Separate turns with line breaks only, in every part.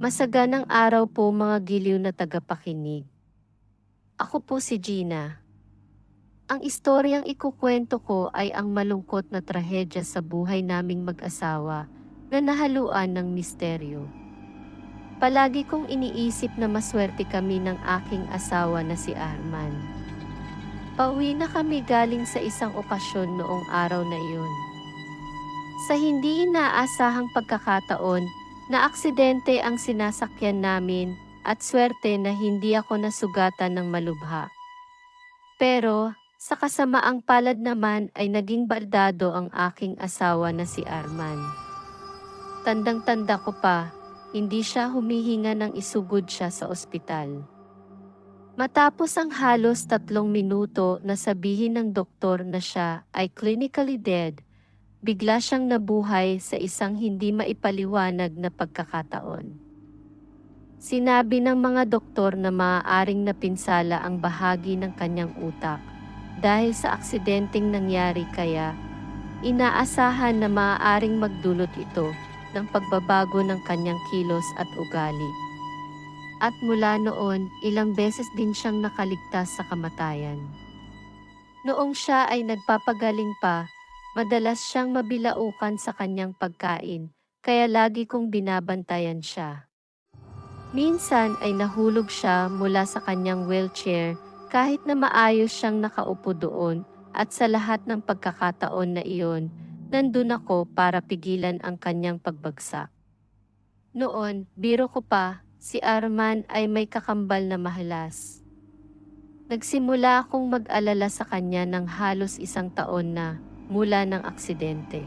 Masaganang araw po mga giliw na tagapakinig. Ako po si Gina. Ang istoryang ikukwento ko ay ang malungkot na trahedya sa buhay naming mag-asawa na nahaluan ng misteryo. Palagi kong iniisip na maswerte kami ng aking asawa na si Arman. Pauwi na kami galing sa isang okasyon noong araw na iyon. Sa hindi inaasahang pagkakataon, na aksidente ang sinasakyan namin at swerte na hindi ako nasugatan ng malubha. Pero, sa kasamaang palad naman ay naging baldado ang aking asawa na si Arman. Tandang-tanda ko pa, hindi siya humihinga nang isugod siya sa ospital. Matapos ang halos 3 minuto na sabihin ng doktor na siya ay clinically dead, bigla siyang nabuhay sa isang hindi maipaliwanag na pagkakataon. Sinabi ng mga doktor na maaaring napinsala ang bahagi ng kanyang utak dahil sa aksidenteng nangyari, kaya inaasahan na maaaring magdulot ito ng pagbabago ng kanyang kilos at ugali. At mula noon, ilang beses din siyang nakaligtas sa kamatayan. Noong siya ay nagpapagaling pa, madalas siyang mabilaukan sa kanyang pagkain, kaya lagi kong binabantayan siya. Minsan ay nahulog siya mula sa kanyang wheelchair kahit na maayos siyang nakaupo doon, at sa lahat ng pagkakataon na iyon, nandun ako para pigilan ang kanyang pagbagsak. Noon, biro ko pa, si Arman ay may kakambal na mahalas. Nagsimula akong mag-alala sa kanya ng halos 1 taon na mula ng aksidente.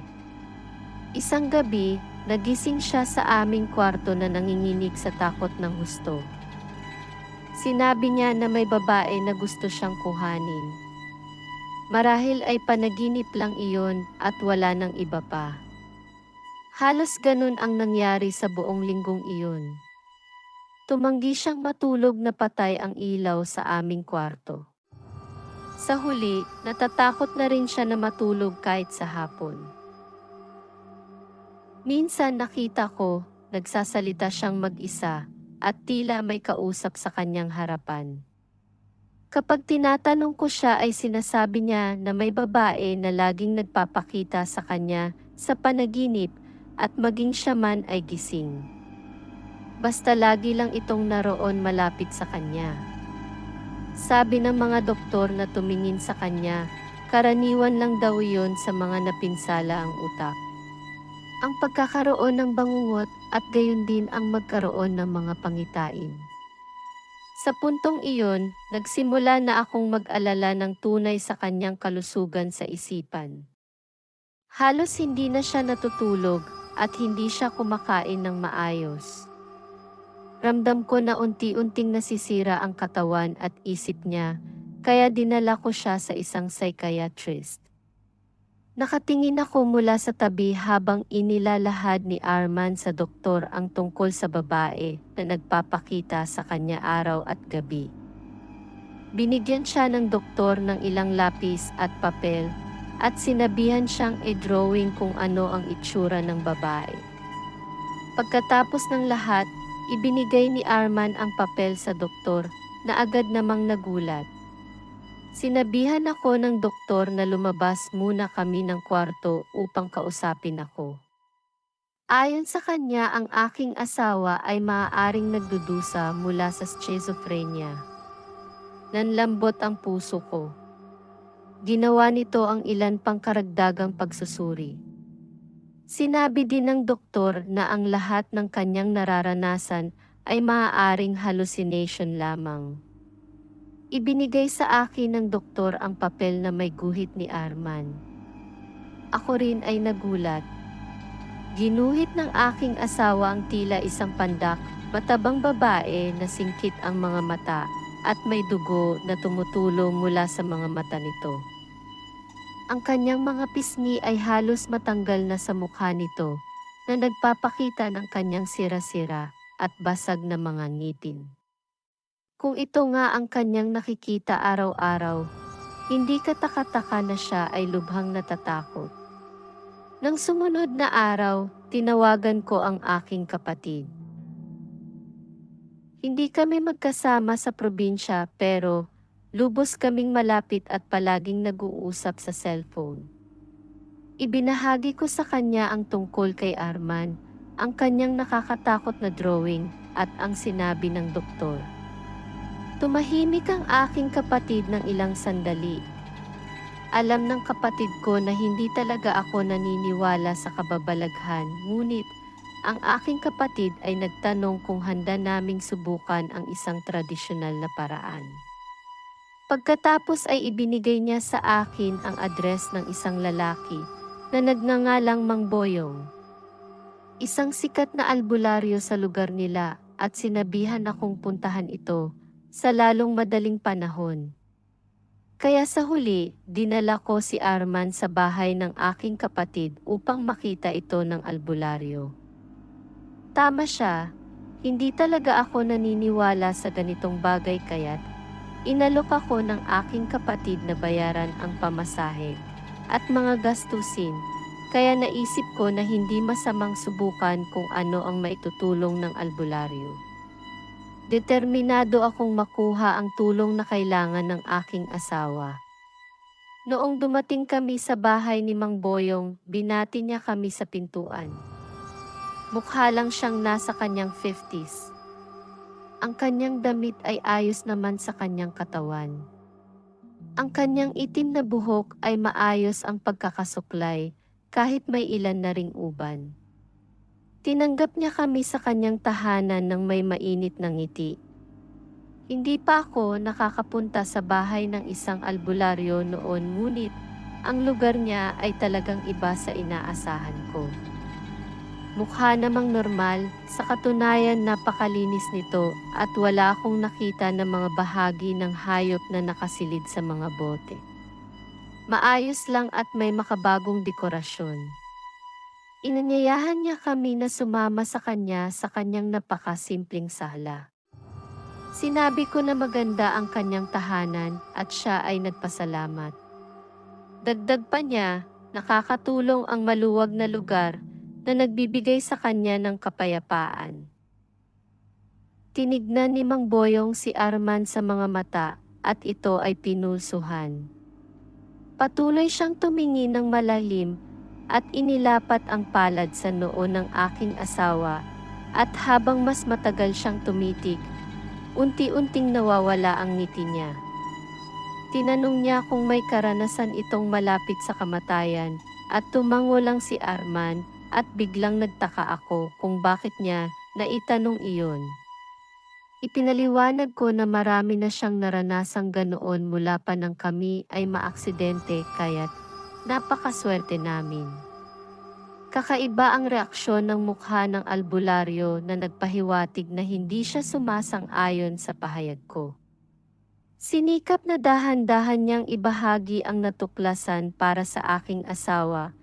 Isang gabi, nagising siya sa aming kwarto na nanginginig sa takot ng husto. Sinabi niya na may babae na gusto siyang kuhanin. Marahil ay panaginip lang iyon at wala nang iba pa. Halos ganun ang nangyari sa buong linggong iyon. Tumanggi siyang matulog na patay ang ilaw sa aming kwarto. Sa huli, natatakot na rin siya na matulog kahit sa hapon. Minsan nakita ko, nagsasalita siyang mag-isa, at tila may kausap sa kanyang harapan. Kapag tinatanong ko siya ay sinasabi niya na may babae na laging nagpapakita sa kanya sa panaginip, at maging siya man ay gising. Basta lagi lang itong naroon malapit sa kanya. Sabi ng mga doktor na tumingin sa kanya, karaniwan lang daw iyon sa mga napinsala ang utak. Ang pagkakaroon ng bangungot at gayon din ang magkaroon ng mga pangitain. Sa puntong iyon, nagsimula na akong mag-alala ng tunay sa kanyang kalusugan sa isipan. Halos hindi na siya natutulog at hindi siya kumakain ng maayos. Ramdam ko na unti-unting nasisira ang katawan at isip niya, kaya dinala ko siya sa isang psychiatrist. Nakatingin ako mula sa tabi habang inilalahad ni Arman sa doktor ang tungkol sa babae na nagpapakita sa kanya araw at gabi. Binigyan siya ng doktor ng ilang lapis at papel, at sinabihan siyang i-drawing kung ano ang itsura ng babae. Pagkatapos ng lahat, ibinigay ni Arman ang papel sa doktor, na agad namang nagulat. Sinabihan ako ng doktor na lumabas muna kami ng kwarto upang kausapin ako. Ayon sa kanya, ang aking asawa ay maaaring nagdudusa mula sa schizophrenia. Nanlambot ang puso ko. Ginawa nito ang ilan pang karagdagang pagsusuri. Sinabi din ng doktor na ang lahat ng kanyang nararanasan ay maaaring hallucination lamang. Ibinigay sa akin ng doktor ang papel na may guhit ni Arman. Ako rin ay nagulat. Ginuhit ng aking asawa ang tila isang pandak, matabang babae na singkit ang mga mata at may dugo na tumutulo mula sa mga mata nito. Ang kanyang mga pisngi ay halos matanggal na sa mukha nito, na nagpapakita ng kanyang sira-sira at basag na mga ngipin. Kung ito nga ang kanyang nakikita araw-araw, hindi kataka-taka na siya ay lubhang natatakot. Nang sumunod na araw, tinawagan ko ang aking kapatid. Hindi kami magkasama sa probinsya pero lubos kaming malapit at palaging nag-uusap sa cellphone. Ibinahagi ko sa kanya ang tungkol kay Arman, ang kanyang nakakatakot na drawing at ang sinabi ng doktor. Tumahimik ang aking kapatid ng ilang sandali. Alam ng kapatid ko na hindi talaga ako naniniwala sa kababalaghan, ngunit ang aking kapatid ay nagtanong kung handa naming subukan ang isang tradisyonal na paraan. Pagkatapos ay ibinigay niya sa akin ang address ng isang lalaki na nagngangalang Mang Boyong. Isang sikat na albularyo sa lugar nila at sinabihan akong puntahan ito sa lalong madaling panahon. Kaya sa huli, dinala ko si Arman sa bahay ng aking kapatid upang makita ito ng albularyo. Tama siya, hindi talaga ako naniniwala sa ganitong bagay kaya't inalok ako ng aking kapatid na bayaran ang pamasahe at mga gastusin, kaya naisip ko na hindi masamang subukan kung ano ang maitutulong ng albularyo. Determinado akong makuha ang tulong na kailangan ng aking asawa. Noong dumating kami sa bahay ni Mang Boyong, binati niya kami sa pintuan. Mukha lang siyang nasa kanyang 50s. Ang kanyang damit ay ayos naman sa kanyang katawan. Ang kanyang itim na buhok ay maayos ang pagkakasuklay, kahit may ilan na ring uban. Tinanggap niya kami sa kanyang tahanan ng may mainit na ngiti. Hindi pa ako nakakapunta sa bahay ng isang albularyo noon, ngunit ang lugar niya ay talagang iba sa inaasahan ko. Mukha namang normal, sa katunayan napakalinis nito at wala akong nakita na mga bahagi ng hayop na nakasilid sa mga bote. Maayos lang at may makabagong dekorasyon. Inanyayahan niya kami na sumama sa kanyang napakasimpleng sala. Sinabi ko na maganda ang kanyang tahanan at siya ay nagpasalamat. Dagdag pa niya, nakakatulong ang maluwag na lugar na nagbibigay sa kanya ng kapayapaan. Tinignan ni Mang Boyong si Arman sa mga mata at ito ay pinulsuhan. Patuloy siyang tumingin ng malalim at inilapat ang palad sa noo ng aking asawa at habang mas matagal siyang tumitig, unti-unting nawawala ang ngiti niya. Tinanong niya kung may karanasan itong malapit sa kamatayan at tumango lang si Arman at biglang nagtaka ako kung bakit niya naitanong iyon. Ipinaliwanag ko na marami na siyang naranasang ganoon mula pa nang kami ay maaksidente kaya't napakaswerte namin. Kakaiba ang reaksyon ng mukha ng albularyo na nagpahiwatig na hindi siya sumasang-ayon sa pahayag ko. Sinikap na dahan-dahan niyang ibahagi ang natuklasan para sa aking asawa,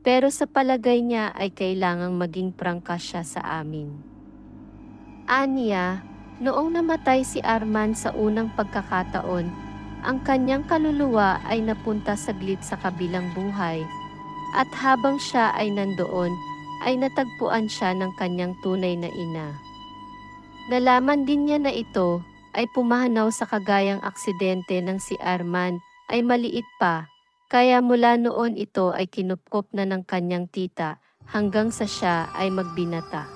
pero sa palagay niya ay kailangang maging prangka siya sa amin. Aniya, noong namatay si Arman sa unang pagkakataon, ang kanyang kaluluwa ay napunta saglit sa kabilang buhay, at habang siya ay nandoon, ay natagpuan siya ng kanyang tunay na ina. Nalaman din niya na ito ay pumanaw sa kagayang aksidente ng si Arman ay maliit pa, kaya mula noon ito ay kinupkop na ng kanyang tita hanggang sa siya ay magbinata.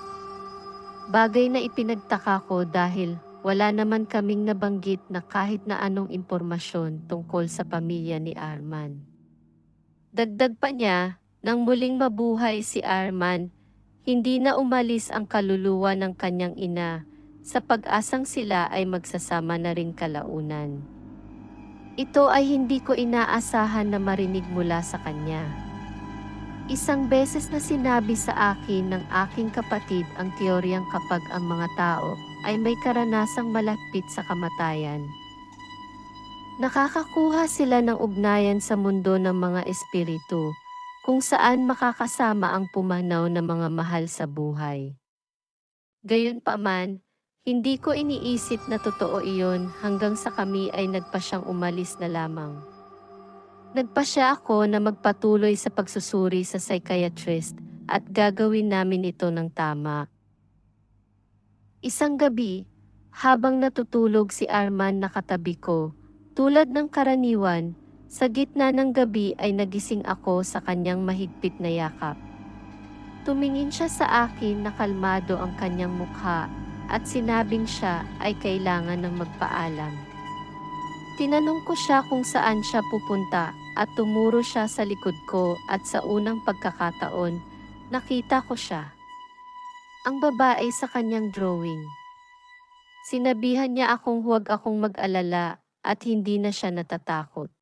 Bagay na ipinagtaka ko dahil wala naman kaming nabanggit na kahit na anong impormasyon tungkol sa pamilya ni Arman. Dagdag pa niya, nang muling mabuhay si Arman, hindi na umalis ang kaluluwa ng kanyang ina sa pag-asang sila ay magsasama na rin kalaunan. Ito ay hindi ko inaasahan na marinig mula sa kanya. Isang beses na sinabi sa akin ng aking kapatid ang teoryang kapag ang mga tao ay may karanasang malapit sa kamatayan, nakakakuha sila ng ugnayan sa mundo ng mga espiritu, kung saan makakasama ang pumanaw na mga mahal sa buhay. Gayunpaman, hindi ko iniisip na totoo iyon hanggang sa kami ay nagpa siyang umalis na lamang. Nagpa siya ako na magpatuloy sa pagsusuri sa psychiatrist at gagawin namin ito ng tama. Isang gabi, Habang natutulog si Arman nakatabi ko, tulad ng karaniwan, sa gitna ng gabi ay nagising ako sa kanyang mahigpit na yakap. Tumingin siya sa akin na kalmado ang kanyang mukha at sinabing siya ay kailangan ng magpaalam. Tinanong ko siya kung saan siya pupunta at tumuro siya sa likod ko at sa unang pagkakataon, nakita ko siya. Ang babae sa kanyang drawing. Sinabihan niya akong huwag akong mag-alala at hindi na siya natatakot.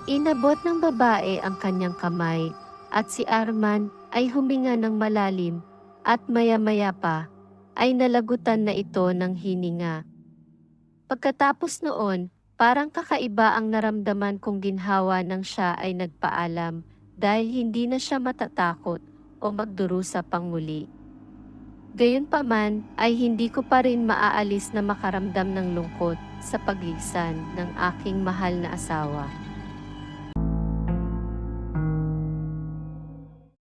Inabot ng babae ang kanyang kamay at si Arman ay huminga ng malalim at maya-maya pa ay nalagutan na ito ng hininga. Pagkatapos noon, parang kakaiba ang naramdaman kong ginhawa nang siya ay nagpaalam dahil hindi na siya matatakot o magdurusa pang muli. Gayunpaman ay hindi ko pa rin maaalis na makaramdam ng lungkot sa paglisan ng aking mahal na asawa.